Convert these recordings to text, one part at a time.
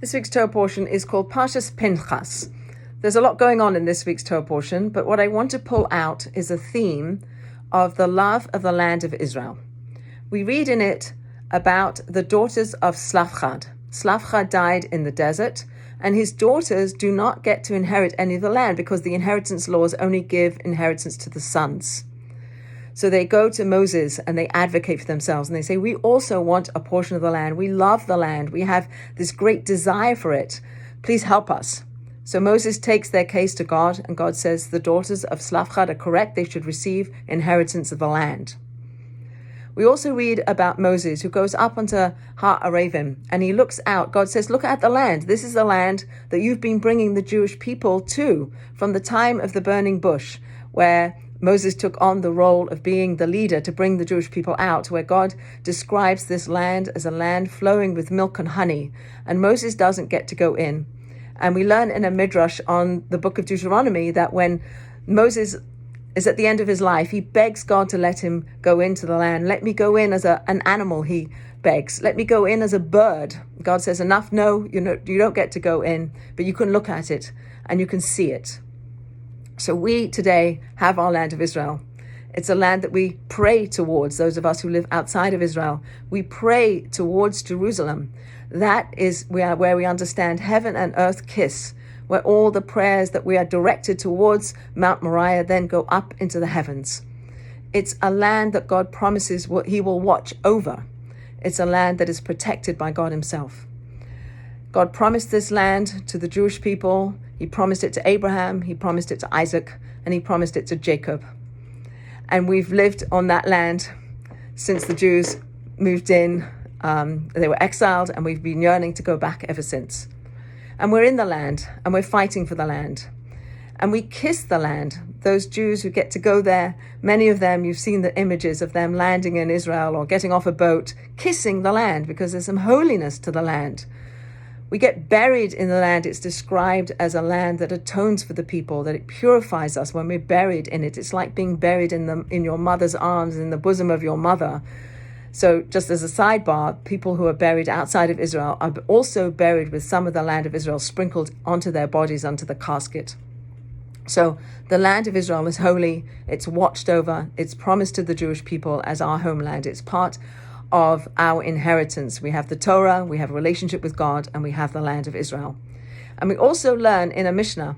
This week's Torah portion is called Parashat Pinchus. There's a lot going on in this week's Torah portion, but what I want to pull out is a theme of the love of the land of Israel. We read in it about the daughters of Slavchad. Slavchad died in the desert, and his daughters do not get to inherit any of the land because the inheritance laws only give inheritance to the sons. So they go to Moses and they advocate for themselves and they say, we also want a portion of the land. We love the land. We have this great desire for it. Please help us. So Moses takes their case to God, and God says the daughters of Slavchad are correct. They should receive inheritance of the land. We also read about Moses, who goes up onto Har Aravim, and he looks out. God says, look at the land. This is the land that you've been bringing the Jewish people to from the time of the burning bush, where Moses took on the role of being the leader to bring the Jewish people out, where God describes this land as a land flowing with milk and honey, and Moses doesn't get to go in. And we learn in a midrash on the book of Deuteronomy that when Moses is at the end of his life, he begs God to let him go into the land. Let me go in as an animal, he begs. Let me go in as a bird. God says, enough, no, you don't get to go in, but you can look at it and you can see it. So we today have our land of Israel. It's a land that we pray towards, those of us who live outside of Israel. We pray towards Jerusalem. That is where we understand heaven and earth kiss, where all the prayers that we are directed towards Mount Moriah then go up into the heavens. It's a land that God promises He will watch over. It's a land that is protected by God Himself. God promised this land to the Jewish people. He promised it to Abraham, He promised it to Isaac, and He promised it to Jacob. And we've lived on that land since the Jews moved in. They were exiled, and we've been yearning to go back ever since. And we're in the land, and we're fighting for the land. And we kiss the land. Those Jews who get to go there, many of them, you've seen the images of them landing in Israel or getting off a boat, kissing the land, because there's some holiness to the land. We get buried in the land. It's described as a land that atones for the people, that it purifies us when we're buried in it. It's like being buried in your mother's arms, in the bosom of your mother. So just as a sidebar, people who are buried outside of Israel are also buried with some of the land of Israel sprinkled onto their bodies, onto the casket. So the land of Israel is holy. It's watched over. It's promised to the Jewish people as our homeland. It's part of our inheritance. We have the Torah, we have a relationship with God, and we have the land of Israel. And we also learn in a Mishnah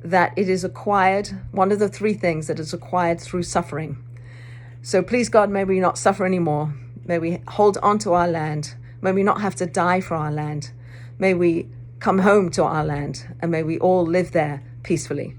that it is acquired, one of the three things that is acquired through suffering. So please God, may we not suffer anymore. May we hold on to our land. May we not have to die for our land. May we come home to our land, and may we all live there peacefully.